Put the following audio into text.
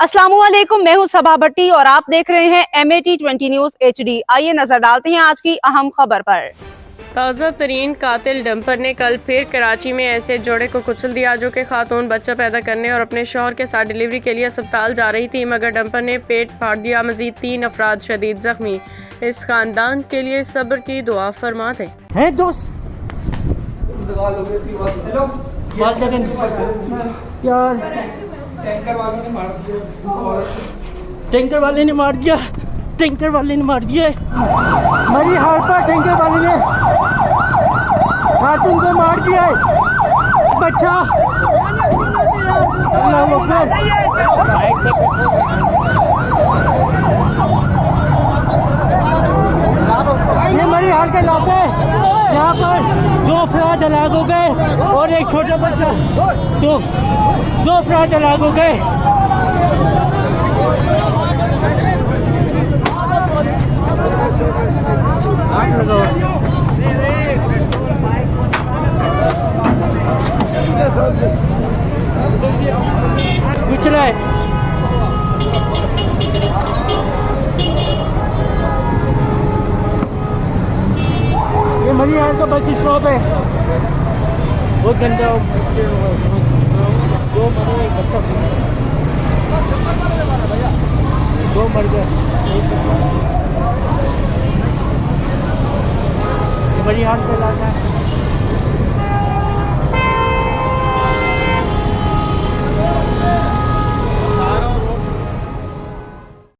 अस्सलामुअलैकुम, मैं हूं सबा भट्टी और आप देख रहे हैं MAT20 न्यूज HD। आइए नजर डालते हैं आज की अहम खबर पर। ताज़ा तरीन कातिल डंपर ने कल फिर कराची में ऐसे जोड़े को कुचल दिया जो कि खातून बच्चा पैदा करने और अपने शौहर के साथ डिलीवरी के लिए अस्पताल जा रही थी, मगर डंपर ने पेट फाड़ दिया। मजीद 3 अफराद शदीद जख्मी। इस खानदान के लिए सब्र की दुआ फरमा दें। है दोस्त यार, टैंकर वाले ने मार दिया, टैंकर वाले ने मार दिया। मरी हार पर टैंकर वाले ने खातून को मार दिया है। बच्चा ये मरी हाल के इलाके, यहाँ पर 2 अफराद हलाक हो गए और एक छोटा बच्चा, दो अफराद हलाक हो गए। कुछ नहीं, ये मरी हाल का बस स्टॉप है। बहुत गंदा, दो मर गए। ये मरी हाल का इलाका है।